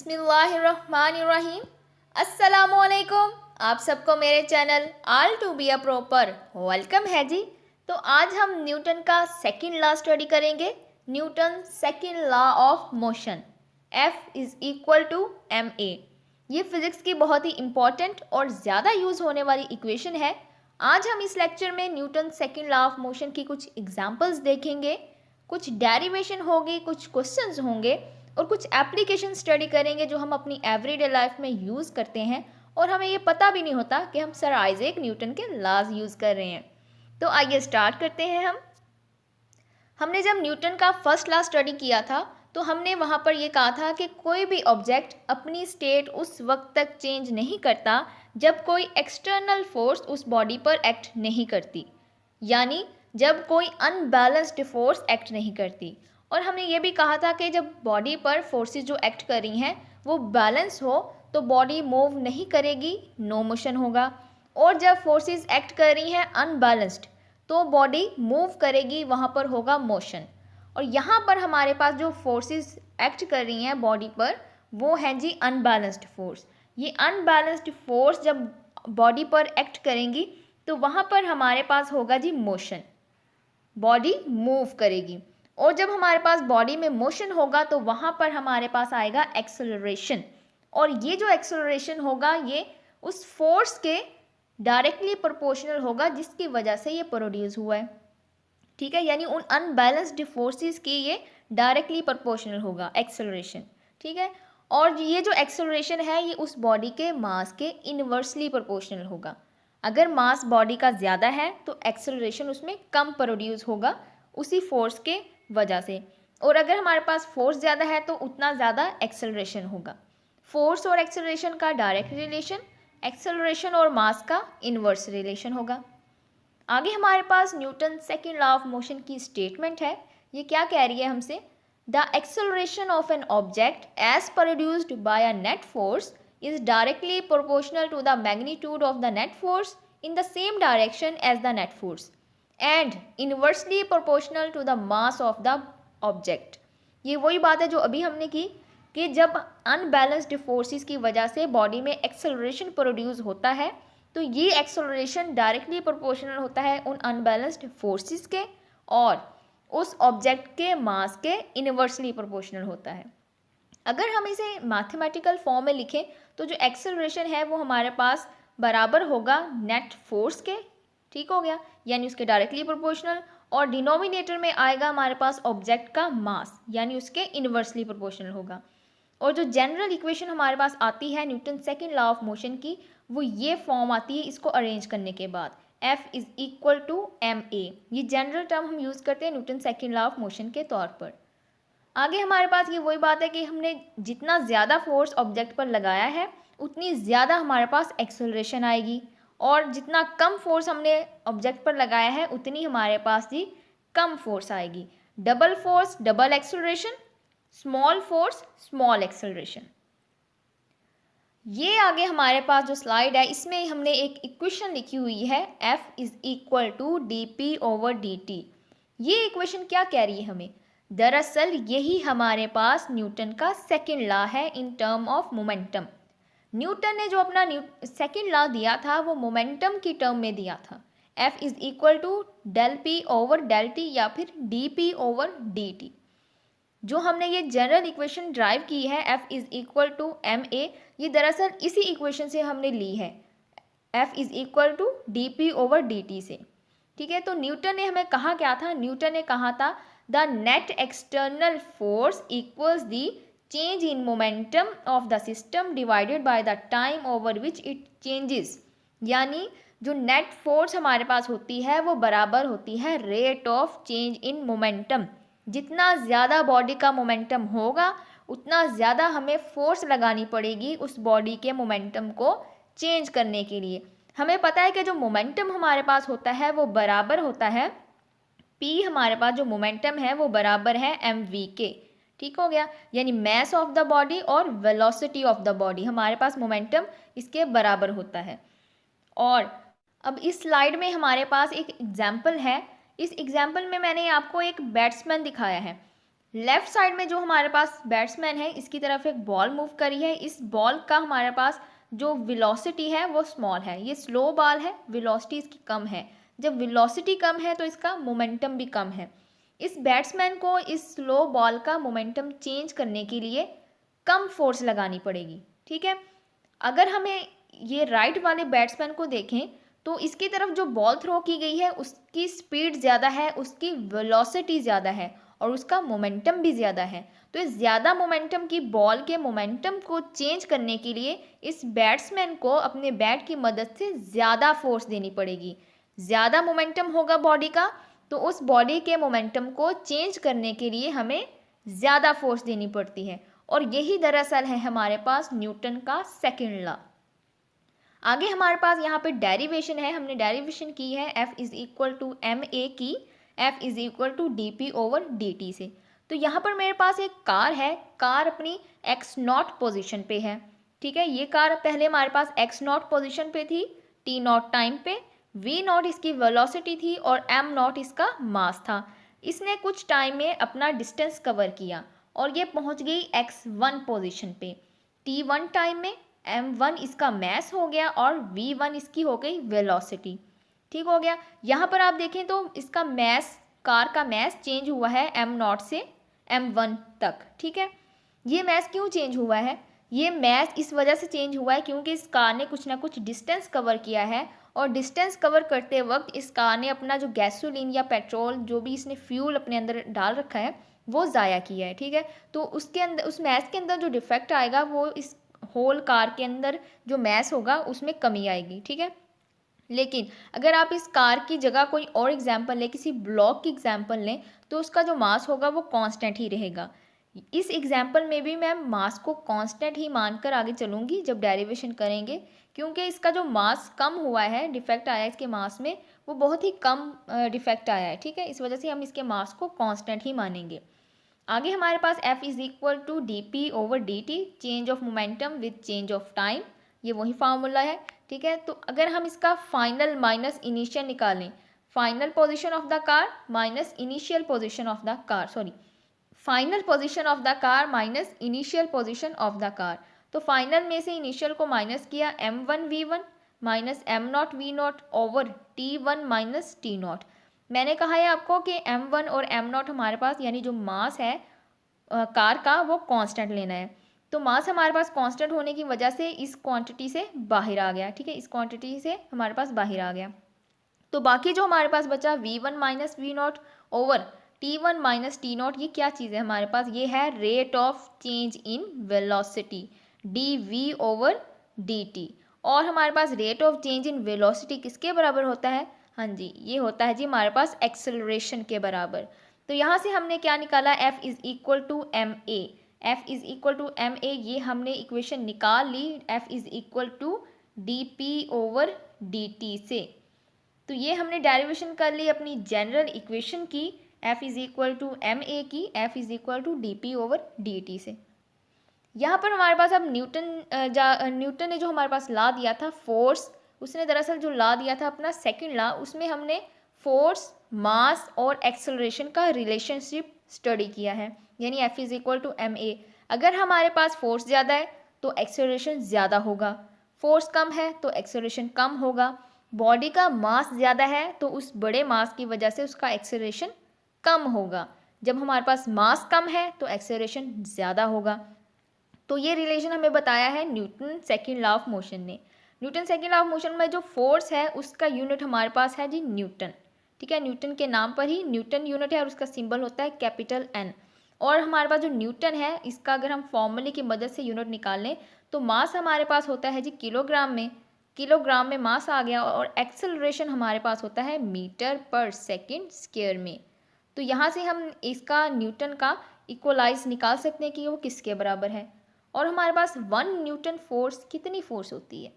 बिस्मिल्लाहिर्रहमानिर्रहीम। अस्सलामुअलैकुम। आप सबको मेरे channel all to be a proper welcome है जी। तो आज हम न्यूटन का सेकंड लॉ स्टडी करेंगे। Newton second law of motion, F=ma। ये फिजिक्स की बहुत ही इम्पॉर्टेंट और ज़्यादा यूज़ होने वाली इक्वेशन है। आज हम इस लेक्चर में Newton second law of motion की कुछ एग्जांपल्स देखेंगे, कुछ डेरिवेशन होगी, कुछ क्वेश्चंस होंगे और कुछ एप्लीकेशन स्टडी करेंगे जो हम अपनी एवरीडे लाइफ में यूज़ करते हैं और हमें ये पता भी नहीं होता कि हम सर आइजैक न्यूटन के लॉज यूज़ कर रहे हैं। तो आइए स्टार्ट करते हैं। हमने जब न्यूटन का फर्स्ट लॉ स्टडी किया था तो हमने वहाँ पर ये कहा था कि कोई भी ऑब्जेक्ट अपनी स्टेट उस वक्त तक चेंज नहीं करता जब कोई एक्सटर्नल फोर्स उस बॉडी पर एक्ट नहीं करती, यानी जब कोई अनबैलेंस्ड फोर्स एक्ट नहीं करती। और हमने ये भी कहा था कि जब बॉडी पर फोर्सेस जो एक्ट कर रही हैं वो बैलेंस हो तो बॉडी मूव नहीं करेगी, नो मोशन होगा। और जब फोर्सेस एक्ट कर रही हैं अनबैलेंस्ड तो बॉडी मूव करेगी, वहाँ पर होगा मोशन। और यहाँ पर हमारे पास जो फोर्सेस एक्ट कर रही हैं बॉडी पर वो हैं जी अनबैलेंस्ड फोर्स। ये अनबैलेंस्ड फोर्स जब बॉडी पर एक्ट करेंगी तो वहाँ पर हमारे पास होगा जी मोशन, बॉडी मूव करेगी। और जब हमारे पास बॉडी में मोशन होगा तो वहाँ पर हमारे पास आएगा एक्सेलरेशन। और ये जो एक्सेलरेशन होगा ये उस फोर्स के डायरेक्टली प्रोपोर्शनल होगा जिसकी वजह से ये प्रोड्यूस हुआ है, ठीक है। यानी उन अनबैलेंस्ड फोर्सेस की ये डायरेक्टली प्रोपोर्शनल होगा एक्सेलरेशन, ठीक है। और ये जो एक्सेलरेशन है ये उस बॉडी के मास के इनवर्सली प्रोपोर्शनल होगा। अगर मास बॉडी का ज़्यादा है तो एक्सेलरेशन उसमें कम प्रोड्यूस होगा उसी फोर्स के वजह से, और अगर हमारे पास फोर्स ज़्यादा है तो उतना ज़्यादा एक्सेलरेशन होगा। फोर्स और एक्सेलरेशन का डायरेक्ट रिलेशन, एक्सेलरेशन और मास का इनवर्स रिलेशन होगा। आगे हमारे पास Newton second law of motion की स्टेटमेंट है। ये क्या कह रही है हमसे? The acceleration of an object as produced by a net force is directly proportional to the magnitude of the net force in the same direction as the net force and inversely proportional to the mass of the object। ये वही बात है जो अभी हमने की कि जब अनबैलेंस्ड फोर्सेस की वजह से बॉडी में एक्सेलरेशन प्रोड्यूस होता है तो ये एक्सेलरेशन डायरेक्टली प्रोपोर्शनल होता है उन अनबैलेंस्ड फोर्सेस के और उस ऑब्जेक्ट के मास के इनवर्सली प्रोपोर्शनल होता है। अगर हम इसे मैथमेटिकल फॉर्म में लिखें तो जो एक्सेलरेशन है वो हमारे पास बराबर होगा नेट फोर्स के, ठीक हो गया, यानी उसके डायरेक्टली प्रोपोर्शनल। और डिनोमिनेटर में आएगा हमारे पास ऑब्जेक्ट का मास, यानी उसके इनवर्सली प्रोपोर्शनल होगा। और जो जनरल इक्वेशन हमारे पास आती है Newton second law of motion की वो ये फॉर्म आती है इसको अरेंज करने के बाद, F=ma। ये जनरल टर्म हम यूज़ करते हैं Newton second law of motion के तौर पर। आगे हमारे पास ये वही बात है कि हमने जितना ज़्यादा फोर्स ऑब्जेक्ट पर लगाया है उतनी ज़्यादा हमारे पास एक्सेलरेशन आएगी, और जितना कम फोर्स हमने ऑब्जेक्ट पर लगाया है उतनी हमारे पास ही कम फोर्स आएगी। Double force double acceleration, small force small acceleration. ये आगे हमारे पास जो स्लाइड है इसमें हमने एक इक्वेशन लिखी हुई है F=dp/dt। ये इक्वेशन क्या कह रही है हमें? दरअसल यही हमारे पास न्यूटन का सेकंड लॉ है in term of momentum. Newton ने जो अपना सेकंड लॉ दिया था वो मोमेंटम की टर्म में दिया था, F=del p/del t या फिर dp/dt। जो हमने ये जनरल इक्वेशन ड्राइव की है F=ma, ये दरअसल इसी इक्वेशन से हमने ली है, F=dp/dt से, ठीक है। तो न्यूटन ने हमें कहा क्या था? न्यूटन ने कहा था the net external force equals the change in momentum of the system divided by the time over which it changes। यानी जो नेट फोर्स हमारे पास होती है वो बराबर होती है rate of change in momentum. जितना ज़्यादा बॉडी का मोमेंटम होगा उतना ज़्यादा हमें फोर्स लगानी पड़ेगी उस बॉडी के मोमेंटम को चेंज करने के लिए। हमें पता है कि जो मोमेंटम हमारे पास होता है वो बराबर होता है P, हमारे पास जो मोमेंटम है वो बराबर है mv के, ठीक हो गया। यानी मैस ऑफ द बॉडी और वेलोसिटी ऑफ द बॉडी, हमारे पास मोमेंटम इसके बराबर होता है। और अब इस स्लाइड में हमारे पास एक एग्जाम्पल है। इस एग्जाम्पल में मैंने आपको एक बैट्समैन दिखाया है। लेफ्ट साइड में जो हमारे पास बैट्समैन है इसकी तरफ एक बॉल मूव करी है, इस बॉल का हमारे पास जो वेलोसिटी है वो स्मॉल है, ये स्लो बॉल है, वेलोसिटी इसकी कम है। जब वेलोसिटी कम है तो इसका मोमेंटम भी कम है। इस बैट्समैन को इस स्लो बॉल का मोमेंटम चेंज करने के लिए कम फोर्स लगानी पड़ेगी, ठीक है। अगर हमें ये राइट वाले बैट्समैन को देखें तो इसकी तरफ जो बॉल थ्रो की गई है उसकी स्पीड ज़्यादा है, उसकी वेलोसिटी ज़्यादा है और उसका मोमेंटम भी ज़्यादा है। तो इस ज़्यादा मोमेंटम की बॉल के मोमेंटम को चेंज करने के लिए इस बैट्समैन को अपने बैट की मदद से ज़्यादा फोर्स देनी पड़ेगी। ज़्यादा मोमेंटम होगा बॉडी का तो उस बॉडी के मोमेंटम को चेंज करने के लिए हमें ज़्यादा फोर्स देनी पड़ती है और यही दरअसल है हमारे पास न्यूटन का सेकंड लॉ। आगे हमारे पास यहाँ पे डेरिवेशन है, हमने डेरिवेशन की है F is equal to M A की F is equal to D P over D T से। तो यहाँ पर मेरे पास एक कार है, कार अपनी x नॉट पोजिशन पे है, ठीक है। ये कार पहले हमारे पास x नॉट पोजिशन पे थी t नॉट टाइम पे, v नॉट इसकी वेलोसिटी थी और m नॉट इसका मास था। इसने कुछ टाइम में अपना डिस्टेंस कवर किया और ये पहुँच गई x1 पोजिशन पे। t1 टाइम में m1 इसका मैस हो गया और v1 इसकी हो गई वेलोसिटी, ठीक हो गया। यहाँ पर आप देखें तो इसका मैस, कार का मैस चेंज हुआ है m नॉट से m1 तक, ठीक है। ये मैस क्यों चेंज हुआ है? ये मैस इस वजह से चेंज हुआ है क्योंकि इस कार ने कुछ ना कुछ डिस्टेंस कवर किया है और डिस्टेंस कवर करते वक्त इस कार ने अपना जो गैसोलीन या पेट्रोल जो भी इसने फ्यूल अपने अंदर डाल रखा है वो ज़ाया किया है, ठीक है। तो उसके अंदर, उस मैस के अंदर जो डिफेक्ट आएगा वो इस होल कार के अंदर जो मैस होगा उसमें कमी आएगी, ठीक है। लेकिन अगर आप इस कार की जगह कोई और एग्जाम्पल लें, किसी ब्लॉक की एग्जाम्पल लें, तो उसका जो मास होगा वो कांस्टेंट ही रहेगा। इस एग्जाम्पल में भी मैं मास को कांस्टेंट ही मानकर आगे चलूँगी जब डेरिवेशन करेंगे, क्योंकि इसका जो मास कम हुआ है, डिफेक्ट आया है इसके मास में, वो बहुत ही कम डिफेक्ट आया है, ठीक है। इस वजह से हम इसके मास को कांस्टेंट ही मानेंगे। आगे हमारे पास F is equal to D P over D T, change of momentum with change of time, ये वही फार्मूला है, ठीक है। तो अगर हम इसका फाइनल माइनस इनिशियल निकालें, final position of the car minus initial position of the car, sorry, final position of the car minus initial position of the car, तो फाइनल में से इनिशियल को माइनस किया m1 v1 minus m not v not over t1 minus t not. मैंने कहा है आपको कि m1 और m नॉट हमारे पास यानी जो मास है कार का वो कांस्टेंट लेना है। तो मास हमारे पास कांस्टेंट होने की वजह से इस क्वांटिटी से बाहर आ गया, ठीक है, इस क्वांटिटी से हमारे पास बाहर आ गया। तो बाकी जो हमारे पास बचा v1 minus V naught over t1 minus T naught, ये क्या चीज़ है हमारे पास? ये है rate of change in velocity dv over dt। और हमारे पास rate of change in velocity किसके बराबर होता है? हाँ जी, ये होता है जी हमारे पास एक्सेलरेशन के बराबर। तो यहाँ से हमने क्या निकाला? F is equal to M A, F is equal to M A, ये हमने इक्वेशन निकाल ली F is equal to D P over D T से। तो ये हमने डेरिवेशन कर ली अपनी जनरल इक्वेशन की, F is equal to M A की, F is equal to D P over D T से। यहाँ पर हमारे पास अब न्यूटन ने जो हमारे पास लॉ दिया था फोर्स, उसने दरअसल जो लॉ दिया था अपना सेकंड लॉ, उसमें हमने फोर्स, मास और एक्सेलरेशन का रिलेशनशिप स्टडी किया है, यानी F is equal to M A. अगर हमारे पास फोर्स ज़्यादा है तो एक्सेलरेशन ज़्यादा होगा, फोर्स कम है तो एक्सेलरेशन कम होगा, बॉडी का मास ज़्यादा है तो उस बड़े मास की वजह से उसका एक्सेलरेशन कम होगा। जब हमारे पास मास कम है तो एक्सेलरेशन ज़्यादा होगा। तो ये रिलेशन हमें बताया है Newton second law of motion ने। Newton second law of motion में जो फोर्स है उसका यूनिट हमारे पास है जी न्यूटन, ठीक है। न्यूटन के नाम पर ही न्यूटन यूनिट है और उसका सिंबल होता है कैपिटल N। और हमारे पास जो न्यूटन है इसका अगर हम फॉर्मूले की मदद से यूनिट निकाल लें तो मास हमारे पास होता है जी किलोग्राम में, किलोग्राम में मास आ गया, और एक्सेलरेशन हमारे पास होता है मीटर पर सेकेंड स्क्वायर में। तो यहाँ से हम इसका न्यूटन का इक्वलाइज निकाल सकते हैं कि वो किसके बराबर है। और हमारे पास 1 न्यूटन फोर्स कितनी फोर्स होती है?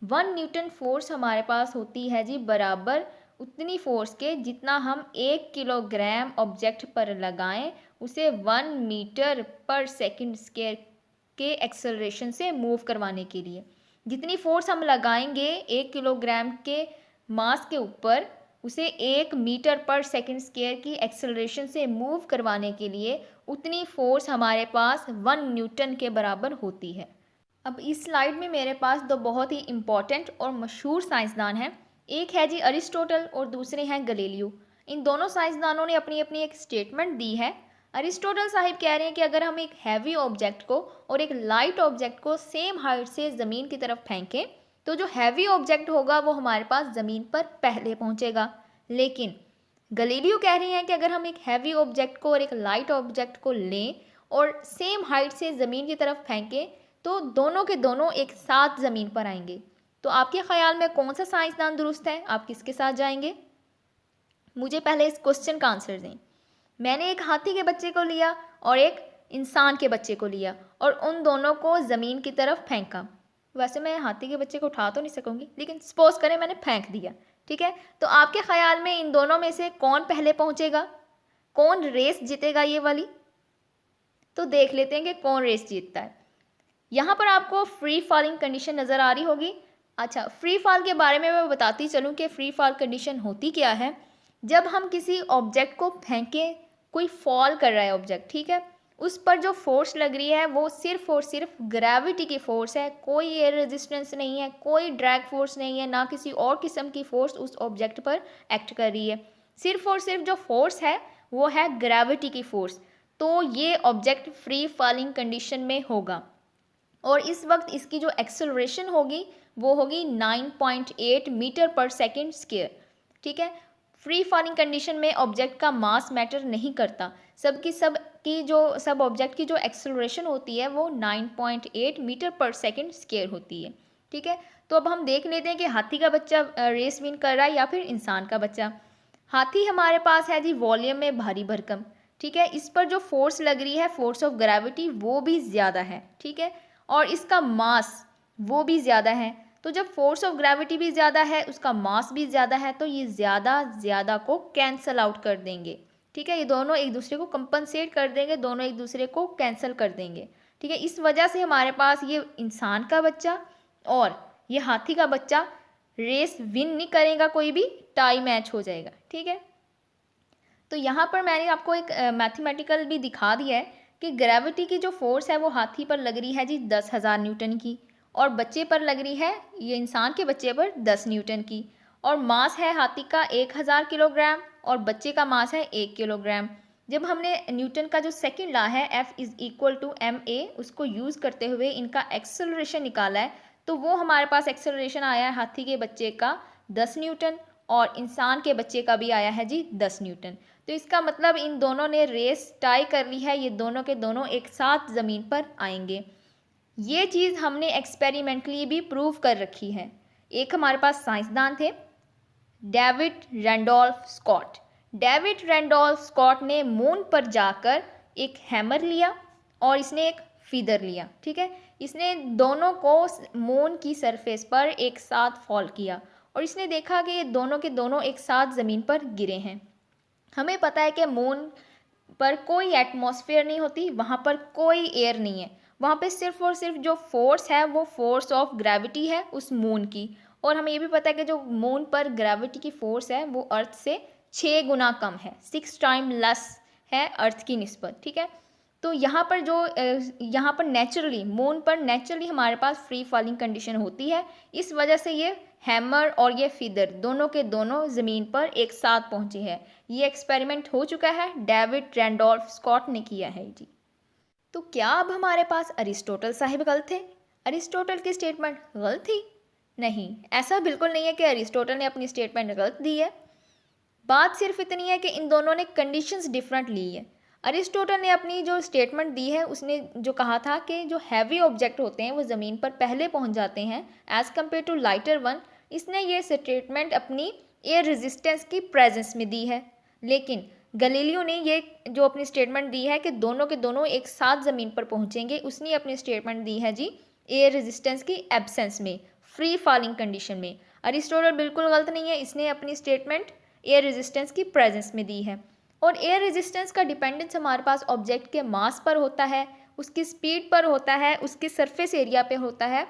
1 न्यूटन फोर्स हमारे पास होती है जी बराबर उतनी फोर्स के जितना हम 1 किलोग्राम ऑब्जेक्ट पर लगाएं उसे 1 मीटर पर सेकंड स्क्वायर के एक्सेलरेशन से मूव करवाने के लिए। जितनी फोर्स हम लगाएंगे 1 किलोग्राम के मास के ऊपर उसे 1 मीटर पर सेकंड स्क्वायर की एक्सेलरेशन से मूव करवाने के लिए उतनी फोर्स हमारे पास 1 न्यूटन के बराबर होती है। अब इस स्लाइड में मेरे पास दो बहुत ही इम्पॉर्टेंट और मशहूर साइंसदान हैं। एक है जी अरिस्टोटल और दूसरे हैं गलीलियो। इन दोनों साइंसदानों ने अपनी अपनी एक स्टेटमेंट दी है। अरिस्टोटल साहिब कह रहे हैं कि अगर हम एक हैवी ऑब्जेक्ट को और एक लाइट ऑब्जेक्ट को सेम हाइट से ज़मीन की तरफ फेंकें तो जो हैवी ऑब्जेक्ट होगा वो हमारे पास ज़मीन पर पहले पहुंचेगा। लेकिन गलीलियो कह रहे हैं कि अगर हम एक हैवी ऑब्जेक्ट को और एक लाइट ऑब्जेक्ट को लें और सेम हाइट से ज़मीन की तरफ फेंकें तो दोनों के दोनों एक साथ ज़मीन पर आएंगे। तो आपके ख्याल में कौन सा साइंसदान दुरुस्त है? आप किसके साथ जाएंगे? मुझे पहले इस क्वेश्चन का आंसर दें। मैंने एक हाथी के बच्चे को लिया और एक इंसान के बच्चे को लिया और उन दोनों को ज़मीन की तरफ फेंका। वैसे मैं हाथी के बच्चे को उठा तो नहीं सकूंगी, लेकिन सपोज करें मैंने फेंक दिया, ठीक है। तो आपके ख्याल में इन दोनों में से कौन पहले पहुंचेगा? कौन रेस जीतेगा ये वाली? तो देख लेते हैं कि कौन रेस जीतता है। यहाँ पर आपको फ्री फॉलिंग कंडीशन नज़र आ रही होगी। अच्छा, फ्री फॉल के बारे में मैं बताती चलूँ कि फ्री फॉल कंडीशन होती क्या है। जब हम किसी ऑब्जेक्ट को फेंकें, कोई फॉल कर रहा है ऑब्जेक्ट, ठीक है, उस पर जो फोर्स लग रही है वो सिर्फ और सिर्फ ग्रेविटी की फोर्स है। कोई एयर रेजिस्टेंस नहीं है, कोई ड्रैग फोर्स नहीं है, ना किसी और किस्म की फोर्स उस ऑब्जेक्ट पर एक्ट कर रही है। सिर्फ और सिर्फ जो फोर्स है वो है ग्रेविटी की फोर्स। तो ये ऑब्जेक्ट फ्री फॉलिंग कंडीशन में होगा और इस वक्त इसकी जो एक्सेलरेशन होगी वो होगी 9.8 मीटर पर सेकेंड स्क्वायर, ठीक है। फ्री फॉलिंग कंडीशन में ऑब्जेक्ट का मास मैटर नहीं करता। सब ऑब्जेक्ट की जो एक्सेलरेशन होती है वो 9.8 मीटर पर सेकेंड स्क्वायर होती है, ठीक है। तो अब हम देख लेते हैं कि हाथी का बच्चा रेस विन कर रहा है या फिर इंसान का बच्चा। हाथी हमारे पास है जी वॉल्यूम में भारी भरकम, ठीक है। इस पर जो फोर्स लग रही है, फोर्स ऑफ ग्रेविटी, वो भी ज़्यादा है, ठीक है, और इसका मास वो भी ज़्यादा है। तो जब फोर्स ऑफ ग्रेविटी भी ज़्यादा है, उसका मास भी ज़्यादा है, तो ये ज़्यादा को कैंसल आउट कर देंगे, ठीक है। ये दोनों एक दूसरे को कंपनसेट कर देंगे, दोनों एक दूसरे को कैंसिल कर देंगे, ठीक है। इस वजह से हमारे पास ये इंसान का बच्चा और ये हाथी का बच्चा रेस विन नहीं करेगा, कोई भी टाई मैच हो जाएगा, ठीक है। तो यहाँ पर मैंने आपको एक मैथमेटिकल भी दिखा दिया है कि ग्रेविटी की जो फोर्स है वो हाथी पर लग रही है जी 10,000 न्यूटन की और बच्चे पर लग रही है, ये इंसान के बच्चे पर 10 न्यूटन की, और मास है हाथी का 1000 किलोग्राम और बच्चे का मास है 1 किलोग्राम। जब हमने न्यूटन का जो सेकंड लॉ है F=ma उसको यूज़ करते हुए इनका एक्सेलरेशन निकाला है, तो वो हमारे पास एक्सेलरेशन आया है हाथी के बच्चे का 10 न्यूटन और इंसान के बच्चे का भी आया है जी 10 न्यूटन। तो इसका मतलब इन दोनों ने रेस टाई कर ली है, ये दोनों के दोनों एक साथ ज़मीन पर आएंगे। ये चीज़ हमने एक्सपेरिमेंटली भी प्रूव कर रखी है। एक हमारे पास साइंसदान थे David Randolph Scott. David Randolph Scott ने मून पर जाकर एक हैमर लिया और इसने एक फीदर लिया, ठीक है। इसने दोनों को मून की सरफेस पर एक साथ फॉल किया और इसने देखा कि ये दोनों के दोनों एक साथ ज़मीन पर गिरे हैं। हमें पता है कि मून पर कोई एटमॉस्फेयर नहीं होती, वहाँ पर कोई एयर नहीं है, वहाँ पे सिर्फ और सिर्फ जो फोर्स है वो फोर्स ऑफ ग्रेविटी है उस मून की। और हमें ये भी पता है कि जो मून पर ग्रेविटी की फोर्स है वो अर्थ से 6 गुना कम है, 6 टाइम लेस है अर्थ की निस्बत, ठीक है। तो यहाँ पर नेचुरली मून पर नेचुरली हमारे पास फ्री फॉलिंग कंडीशन होती है। इस वजह से ये हैमर और ये फीदर दोनों के दोनों ज़मीन पर एक साथ पहुँचे हैं। ये एक्सपेरिमेंट हो चुका है, डेविड रैंडोल्फ स्कॉट ने किया है जी। तो क्या अब हमारे पास अरिस्टोटल साहिब गलत थे? अरिस्टोटल की स्टेटमेंट गलत थी? नहीं, ऐसा बिल्कुल नहीं है कि अरिस्टोटल ने अपनी स्टेटमेंट गलत दी है। बात सिर्फ इतनी है कि इन दोनों ने कंडीशंस डिफरेंट ली है। अरिस्टोटल ने अपनी जो स्टेटमेंट दी है उसने जो कहा था कि जो हैवी ऑब्जेक्ट होते हैं वो ज़मीन पर पहले पहुंच जाते हैं as compared to lighter one. इसने ये स्टेटमेंट अपनी एयर रेजिस्टेंस की प्रेजेंस में दी है। लेकिन गलीलियो ने ये जो अपनी स्टेटमेंट दी है कि दोनों के दोनों एक साथ ज़मीन पर पहुंचेंगे, उसने अपनी स्टेटमेंट दी है जी एयर रेजिस्टेंस की एब्सेंस में, फ्री फॉलिंग कंडीशन में। अरिस्टोटल बिल्कुल गलत नहीं है, इसने अपनी स्टेटमेंट एयर रेजिस्टेंस की प्रेजेंस में दी है। और एयर रेजिस्टेंस का डिपेंडेंस हमारे पास ऑब्जेक्ट के मास पर होता है, उसकी स्पीड पर होता है, उसके सरफेस एरिया पे होता है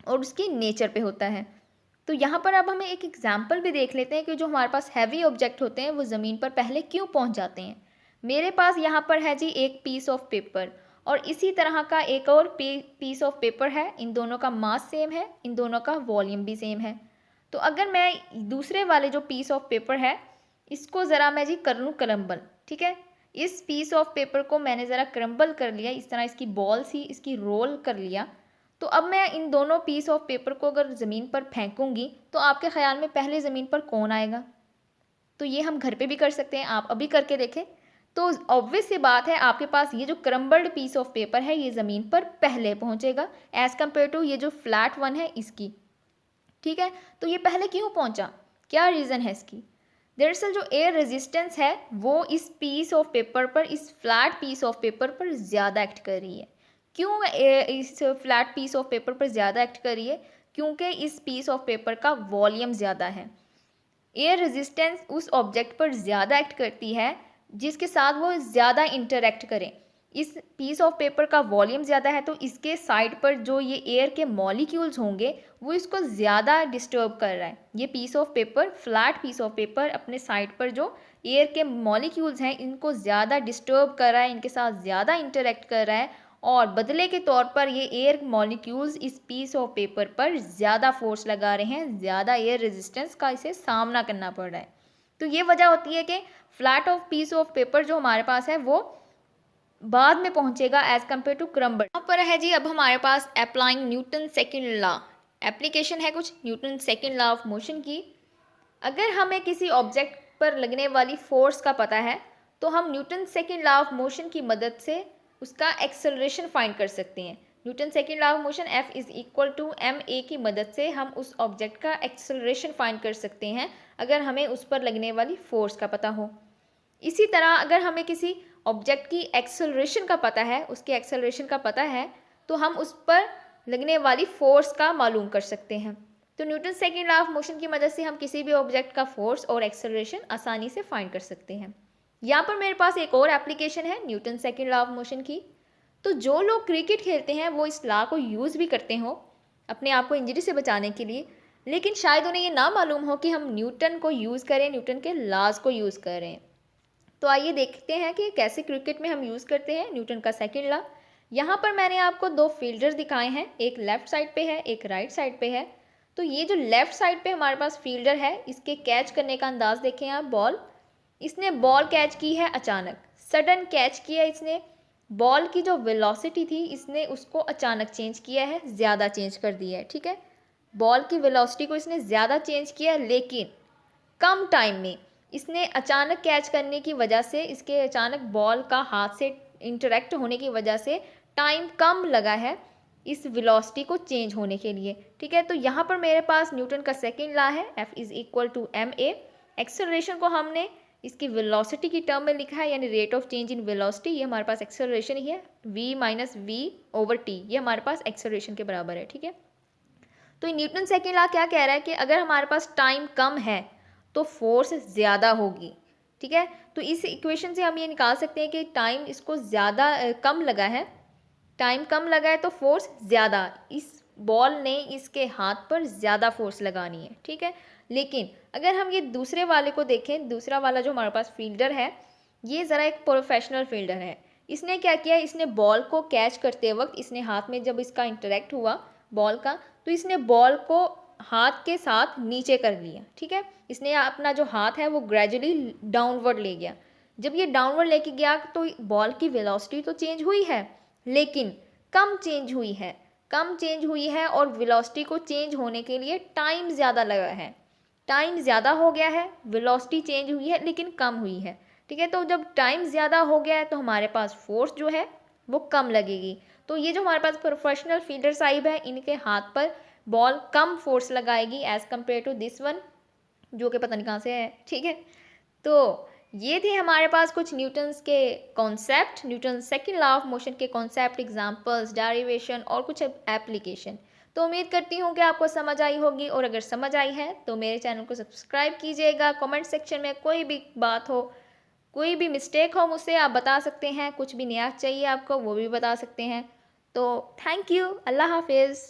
और उसकी नेचर पे होता है। तो यहाँ पर अब हमें एक एग्जाम्पल भी देख लेते हैं कि जो हमारे पास हैवी ऑब्जेक्ट होते हैं वो ज़मीन पर पहले क्यों पहुँच जाते हैं। मेरे पास यहाँ पर है जी एक पीस ऑफ पेपर और इसी तरह का एक और पीस ऑफ पेपर है। इन दोनों का मास सेम है, इन दोनों का वॉल्यूम भी सेम है। तो अगर मैं दूसरे वाले जो पीस ऑफ पेपर है इसको ज़रा मैं जी कर लूँ क्रम्बल, ठीक है। इस पीस ऑफ पेपर को मैंने ज़रा क्रम्बल कर लिया, इस तरह इसकी बॉल सी इसकी रोल कर लिया। तो अब मैं इन दोनों पीस ऑफ पेपर को अगर ज़मीन पर फेंकूंगी तो आपके ख्याल में पहले ज़मीन पर कौन आएगा? तो ये हम घर पे भी कर सकते हैं, आप अभी करके देखें। तो ऑब्वियस सी बात है, आपके पास ये जो क्रम्बल्ड पीस ऑफ पेपर है ये ज़मीन पर पहले पहुंचेगा एज़ कम्पेयर टू ये जो फ्लैट वन है इसकी, ठीक है। तो ये पहले क्यों पहुंचा, क्या रीज़न है इसकी? दरअसल जो एयर रेजिस्टेंस है वो इस पीस ऑफ पेपर पर, इस फ्लैट पीस ऑफ पेपर पर ज़्यादा एक्ट कर रही है। क्यों इस फ्लैट पीस ऑफ पेपर पर ज़्यादा एक्ट कर रही है? क्योंकि इस पीस ऑफ पेपर का वॉल्यूम ज़्यादा है। एयर रेजिस्टेंस उस ऑब्जेक्ट पर ज़्यादा एक्ट करती है जिसके साथ वो ज़्यादा इंटरेक्ट करें। इस पीस ऑफ पेपर का वॉल्यूम ज़्यादा है तो इसके साइड पर जो ये एयर के मॉलिक्यूल्स होंगे वो इसको ज़्यादा डिस्टर्ब कर रहा है। ये piece of paper, flat piece of paper अपने साइड पर जो एयर के मॉलिक्यूल्स हैं इनको ज़्यादा डिस्टर्ब कर रहा है, इनके साथ ज़्यादा इंटरेक्ट कर रहा है और बदले के तौर पर ये एयर मॉलिक्यूल्स इस पीस ऑफ पेपर पर ज़्यादा फोर्स लगा रहे हैं, ज़्यादा एयर रेजिस्टेंस का इसे सामना करना पड़ रहा है। तो ये वजह होती है कि flat of peace of paper जो हमारे पास है वो बाद में पहुंचेगा एज कम्पेयर टू क्रम्बल। यहाँ पर है जी अब हमारे पास applying Newton second law, application है कुछ Newton second law of motion की। अगर हमें किसी ऑब्जेक्ट पर लगने वाली फोर्स का पता है तो हम Newton second law of motion की मदद से उसका एक्सेलरेशन फाइंड कर सकते हैं। Newton second law of motion F is equal to ma की मदद से हम उस ऑब्जेक्ट का एक्सेलरेशन फाइंड कर सकते हैं अगर हमें उस पर लगने वाली फोर्स का पता हो। इसी तरह अगर हमें किसी ऑब्जेक्ट की एक्सेलरेशन का पता है, उसके एक्सेलरेशन का पता है तो हम उस पर लगने वाली फोर्स का मालूम कर सकते हैं। तो Newton second law of motion की मदद से हम किसी भी ऑब्जेक्ट का फोर्स और एक्सेलरेशन आसानी से फाइंड कर सकते हैं। यहाँ पर मेरे पास एक और एप्लीकेशन है Newton second law of motion की। तो जो लोग क्रिकेट खेलते हैं वो इस लॉ को यूज़ भी करते हो अपने आप को इंजरी से बचाने के लिए, लेकिन शायद उन्हें ये ना मालूम हो कि हम न्यूटन को यूज़ करें, न्यूटन के लॉज को यूज़ करें। तो आइए देखते हैं कि कैसे क्रिकेट में हम यूज़ करते हैं न्यूटन का सेकेंड लॉ। यहाँ पर मैंने आपको दो फील्डर्स दिखाए हैं, एक लेफ़्ट साइड पे है, एक राइट साइड पे है। तो ये जो लेफ़्ट साइड पे हमारे पास फील्डर है इसके कैच करने का अंदाज़ देखें आप। बॉल, इसने बॉल कैच की है अचानक, सडन कैच किया इसने। बॉल की जो वेलोसिटी थी इसने उसको अचानक चेंज किया है, ज़्यादा चेंज कर दिया है, ठीक है। बॉल की वेलोसिटी को इसने ज़्यादा चेंज किया लेकिन कम टाइम में। इसने अचानक कैच करने की वजह से, इसके अचानक बॉल का हाथ से इंटरेक्ट होने की वजह से टाइम कम लगा है इस वेलोसिटी को चेंज होने के लिए, ठीक है। तो यहाँ पर मेरे पास न्यूटन का सेकेंड लॉ है F is equal to ma। Acceleration को हमने इसकी वेलोसिटी की टर्म में लिखा है, यानी rate of change in velocity. ये हमारे पास एक्सेलरेशन ही है, v minus V over T, ये हमारे पास एक्सेलरेशन के बराबर है, ठीक है। तो न्यूटन सेकेंड लॉ क्या कह रहा है कि अगर हमारे पास टाइम कम है तो फोर्स ज़्यादा होगी, ठीक है। तो इस इक्वेशन से हम ये निकाल सकते हैं कि टाइम इसको ज़्यादा कम लगा है, टाइम कम लगा है तो फोर्स ज़्यादा, इस बॉल ने इसके हाथ पर ज़्यादा फोर्स लगानी है, ठीक है। लेकिन अगर हम ये दूसरे वाले को देखें, दूसरा वाला जो हमारे पास फील्डर है ये ज़रा एक प्रोफेशनल फील्डर है। इसने क्या किया, इसने बॉल को कैच करते वक्त इसने हाथ में जब इसका इंटरेक्ट हुआ बॉल का तो इसने बॉल को हाथ के साथ नीचे कर लिया, ठीक है। इसने अपना जो हाथ है वो ग्रेजुअली डाउनवर्ड ले गया। जब ये डाउनवर्ड लेके गया तो बॉल की वेलोसिटी तो चेंज हुई है लेकिन कम चेंज हुई है, कम चेंज हुई है और वेलोसिटी को चेंज होने के लिए टाइम ज़्यादा लगा है। टाइम ज़्यादा हो गया है, वेलोसिटी चेंज हुई है लेकिन कम हुई है, ठीक है। तो जब टाइम ज़्यादा हो गया है तो हमारे पास फोर्स जो है वो कम लगेगी। तो ये जो हमारे पास प्रोफेशनल फील्डर साहिब है इनके हाथ पर बॉल कम फोर्स लगाएगी as compared to this one जो कि पता नहीं कहाँ से है, ठीक है। तो ये थे हमारे पास कुछ न्यूटन्स के concept, Newton second law of motion के कॉन्सेप्ट, एग्जांपल्स, डेरिवेशन और कुछ एप्लीकेशन। तो उम्मीद करती हूँ कि आपको समझ आई होगी और अगर समझ आई है तो मेरे चैनल को सब्सक्राइब कीजिएगा। कमेंट सेक्शन में कोई भी बात हो, कोई भी मिस्टेक हो मुझसे आप बता सकते हैं, कुछ भी नया चाहिए आपको वो भी बता सकते हैं। तो थैंक यू, अल्लाह हाफिज़।